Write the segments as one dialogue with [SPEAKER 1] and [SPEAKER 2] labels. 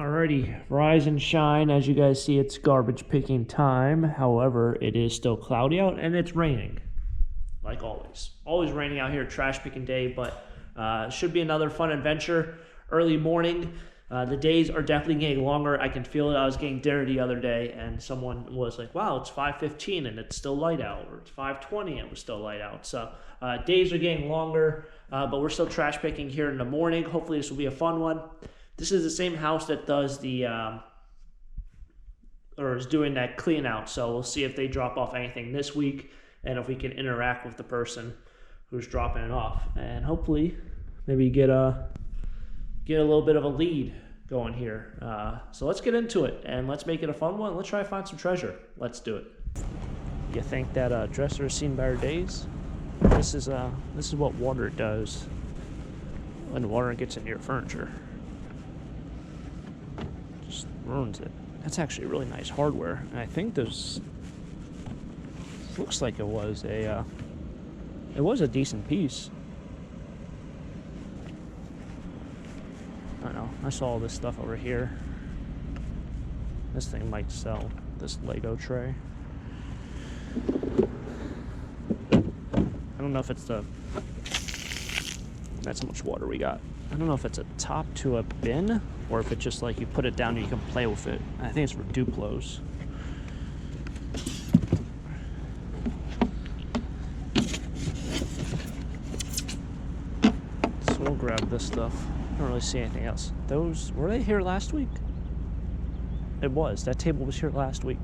[SPEAKER 1] Alrighty, rise and shine. As you guys see, it's garbage picking time. However, it is still cloudy out and it's raining, like always. Always raining out here, trash picking day, but should be another fun adventure. Early morning. The days are definitely getting longer. I can feel it. I was getting dinner the other day, and someone was like, wow, it's 5:15 and it's still light out, or it's 5:20 and it was still light out. So days are getting longer, but we're still trash picking here in the morning. Hopefully this will be a fun one. This is the same house that does the, or is doing that clean out. So we'll see if they drop off anything this week and if we can interact with the person who's dropping it off. And hopefully maybe get a little bit of a lead going here. So let's get into it and let's make it a fun one. Let's try to find some treasure. Let's do it. You think that dresser has seen better days? This is what water does when water gets into your furniture. Just ruins it. That's actually really nice hardware. And I think this looks like it was a decent piece. I don't know. I saw all this stuff over here. This thing might sell, this Lego tray. I don't know if it's that's how much water we got. I don't know if it's a top to a bin or if it's just like you put it down and you can play with it. I think it's for Duplos. So we'll grab this stuff. I don't really see anything else. Those, were they here last week? It was. That table was here last week.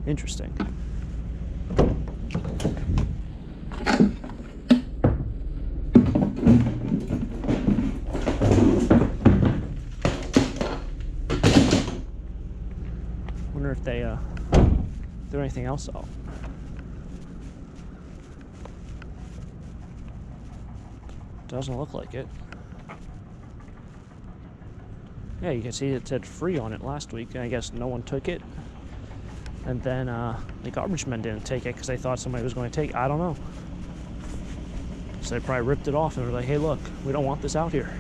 [SPEAKER 1] Interesting. Wonder if they threw anything else out. Doesn't look like it. Yeah, you can see it said free on it last week. I guess no one took it. And then the garbage men didn't take it because they thought somebody was going to take it. I don't know. So they probably ripped it off and were like, hey, look, we don't want this out here.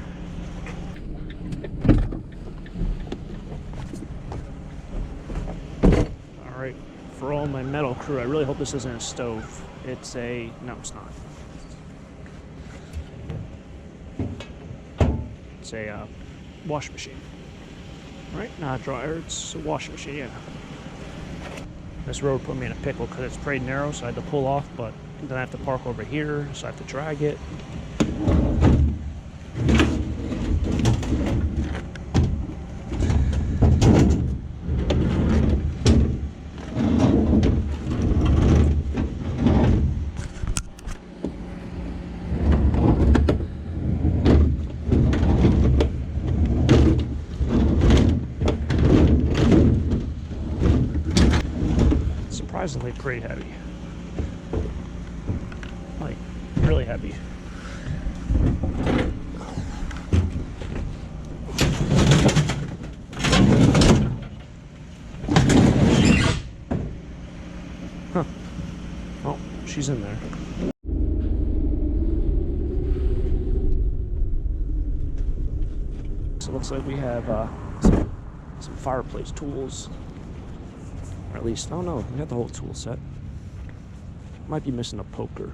[SPEAKER 1] All right, for all my metal crew, I really hope this isn't a stove. It's a, no, it's not. It's a washing machine. Right? Not a dryer, it's a washing machine, yeah. This road put me in a pickle because it's pretty narrow, so I had to pull off, but then I have to park over here, so I have to drag it. Surprisingly pretty heavy. Like, really heavy. Huh. Oh, she's in there. So it looks like we have some fireplace tools. Or at least, oh no, we got the whole tool set. Might be missing a poker.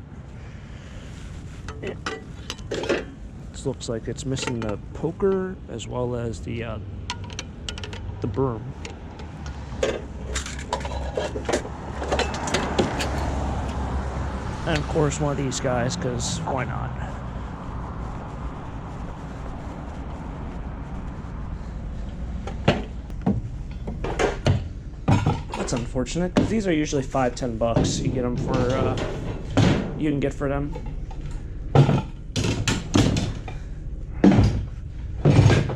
[SPEAKER 1] This looks like it's missing the poker as well as the broom. And of course one of these guys, because why not? That's unfortunate, because these are usually $5-10 you get them for, you can get for them.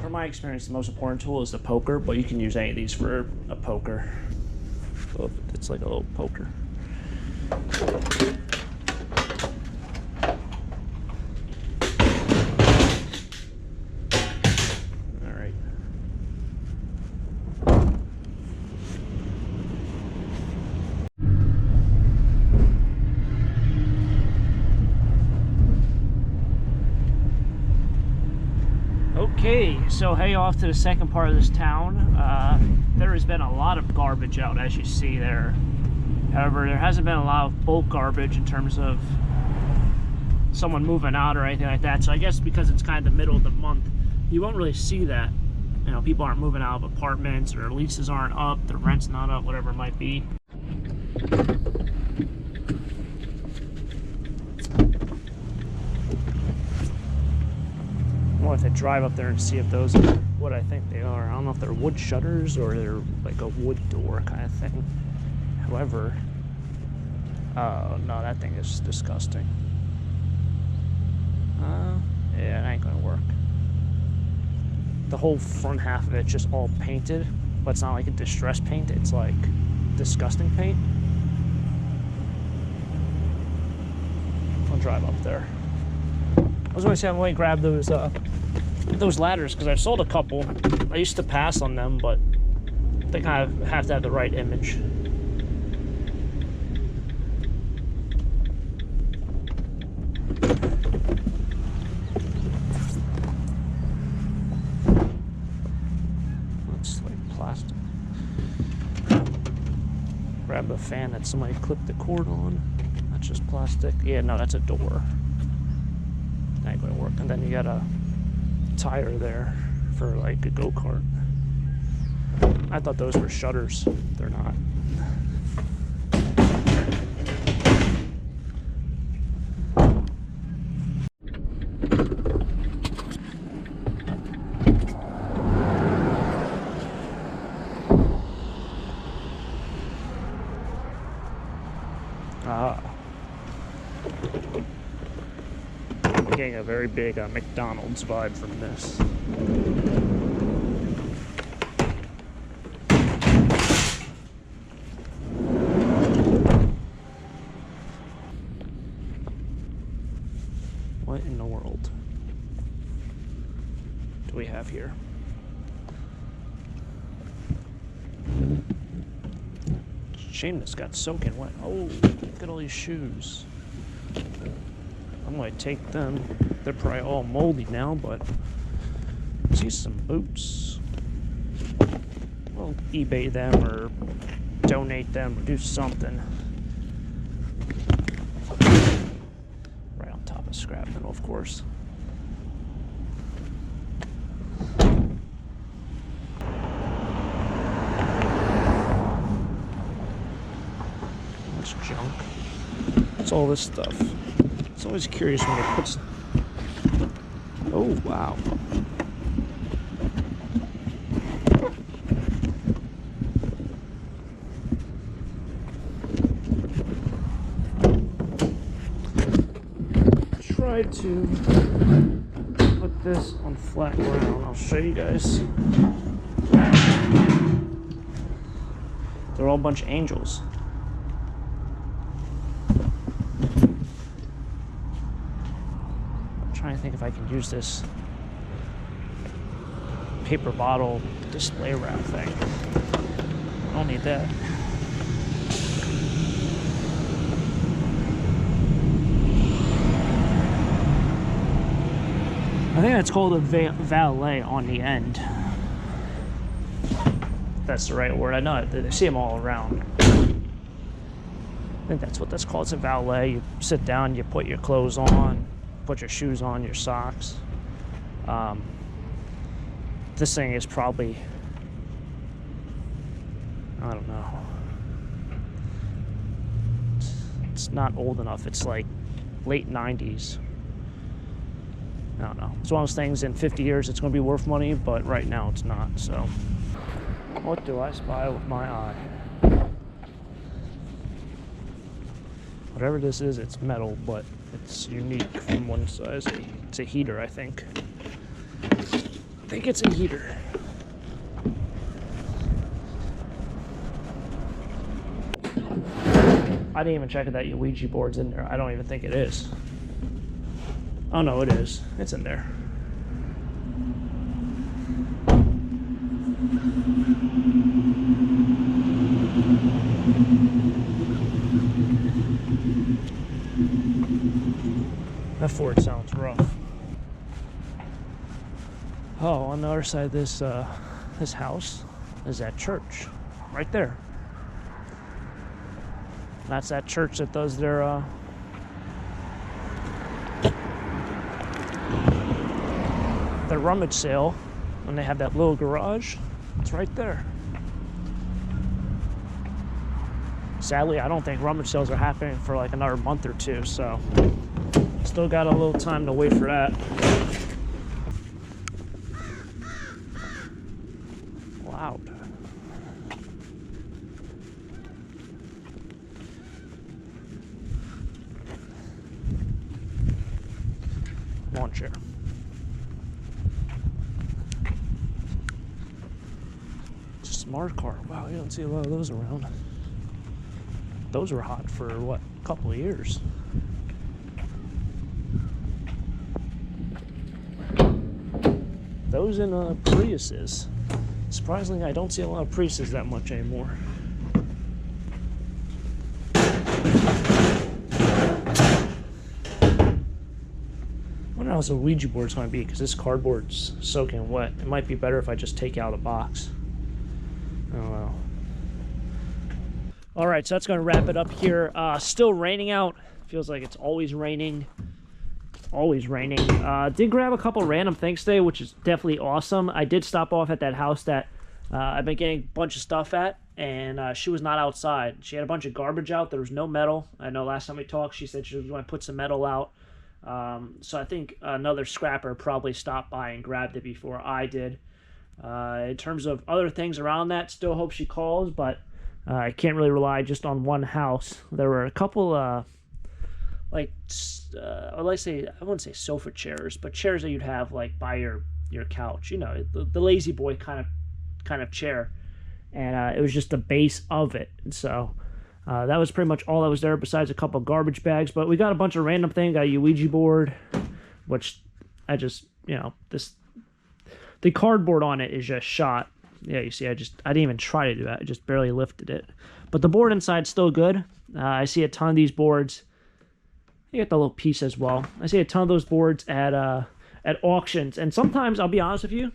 [SPEAKER 1] From my experience, the most important tool is the poker, but you can use any of these for a poker. So it's like a little poker. Okay, so heading off to the second part of this town. There has been a lot of garbage out, as you see there. However, there hasn't been a lot of bulk garbage in terms of someone moving out or anything like that. So I guess because it's kind of the middle of the month, you won't really see that. You know, people aren't moving out of apartments, or leases aren't up, their rent's not up, whatever it might be. I want to drive up there and see if those are what I think they are. I don't know if they're wood shutters or they're like a wood door kind of thing. However, oh no, that thing is disgusting. Yeah, it ain't gonna work. The whole front half of it's just all painted, but it's not like a distressed paint, it's like disgusting paint. I'll drive up there. I was going to say I'm going to grab those ladders because I've sold a couple. I used to pass on them, but they kind of have to have the right image. Looks like plastic. Grab the fan that somebody clipped the cord on. That's just plastic. Yeah, no, that's a door. That ain't gonna work. And then you got a tire there for like a go-kart. I thought those were shutters. They're not. Getting a very big McDonald's vibe from this. What in the world do we have here? Shame this got soaking wet. Oh, look at all these shoes. I'm gonna take them. They're probably all moldy now, but I see some boots. We'll eBay them or donate them or do something. Right on top of scrap metal, of course. That's junk. It's all this stuff. It's always curious when it puts. Oh, wow. Try to put this on flat ground. I'll show you guys. They're all a bunch of angels. Trying to think if I can use this paper bottle display wrap thing. I don't need that. I think that's called a valet on the end. That's the right word. I know I see them all around. I think that's what that's called. It's a valet. You sit down, you put your clothes on, put your shoes on, your socks. This thing is probably, I don't know. It's not old enough. It's like late 90s. I don't know. It's one of those things, in 50 years it's going to be worth money, but right now it's not. So, what do I spy with my eye? Whatever this is, it's metal, but it's unique from one size. It's a heater, I think. I think it's a heater. I didn't even check if that Ouija board's in there. I don't even think it is. Oh no, it is. It's in there. That Ford sounds rough. Oh, on the other side of this house is that church, right there. That's that church that does their rummage sale, and they have that little garage. It's right there. Sadly, I don't think rummage sales are happening for like another month or two, so still got a little time to wait for that. Loud. Lawn chair. Smart car. Wow, you don't see a lot of those around. Those were hot for what, a couple of years. Those in Priuses. Surprisingly, I don't see a lot of Priuses that much anymore. I wonder how the Ouija board's going to be, because this cardboard's soaking wet. It might be better if I just take out a box. I don't know. All right, so that's going to wrap it up here. Still raining out. Feels like it's always raining. Always raining. Did grab a couple random things today, which is definitely awesome. I did stop off at that house that I've been getting a bunch of stuff at, and she was not outside. She had a bunch of garbage out. There was no metal. I know last time we talked, she said she was going to put some metal out. So I think another scrapper probably stopped by and grabbed it before I did. In terms of other things around that, still hope she calls, but I can't really rely just on one house. There were a couple, I wouldn't say sofa chairs, but chairs that you'd have like by your couch. You know, the lazy boy kind of chair, and it was just the base of it. And so that was pretty much all that was there, besides a couple of garbage bags. But we got a bunch of random things. Got a Ouija board, which I just, the cardboard on it is just shot. Yeah, you see, I didn't even try to do that. I just barely lifted it. But the board inside's still good. I see a ton of these boards. You get the little piece as well. I see a ton of those boards at auctions. And sometimes, I'll be honest with you,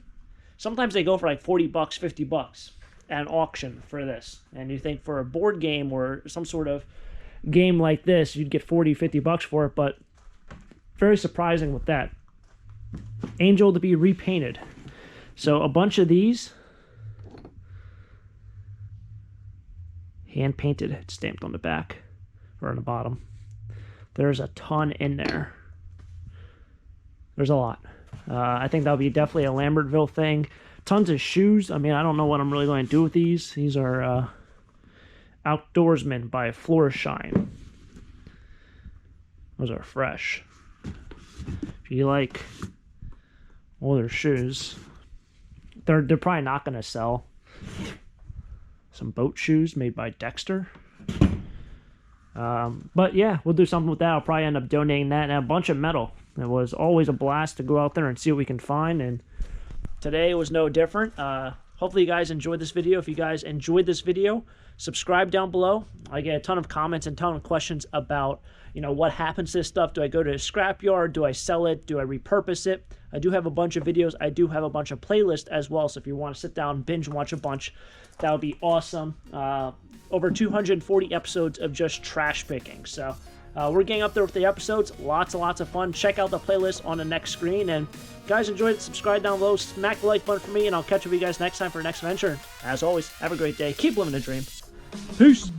[SPEAKER 1] sometimes they go for like $40, $50 at an auction for this. And you think for a board game or some sort of game like this, you'd get $40, $50 for it. But very surprising with that. Angel to be repainted. So a bunch of these, hand painted, stamped on the back or on the bottom. There's a ton in there. There's a lot. I think that'll be definitely a Lambertville thing. Tons of shoes. I mean, I don't know what I'm really going to do with these. These are Outdoorsman by Flourishine. Those are fresh. If you like all their shoes, they're probably not going to sell. Some boat shoes made by Dexter. But yeah, we'll do something with that. I'll probably end up donating that, and a bunch of metal. It was always a blast to go out there and see what we can find, and today was no different. Hopefully you guys enjoyed this video. If you guys enjoyed this video, subscribe down below. I get a ton of comments and a ton of questions about, what happens to this stuff. Do I go to a scrapyard? Do I sell it? Do I repurpose it? I do have a bunch of videos. I do have a bunch of playlists as well, so if you want to sit down, binge watch a bunch, that would be awesome. Over 240 episodes of just trash picking. So we're getting up there with the episodes. Lots and lots of fun. Check out the playlist on the next screen. And if you guys enjoyed it, subscribe down below. Smack the like button for me, and I'll catch up with you guys next time for the next adventure. As always, have a great day. Keep living the dream. Peace.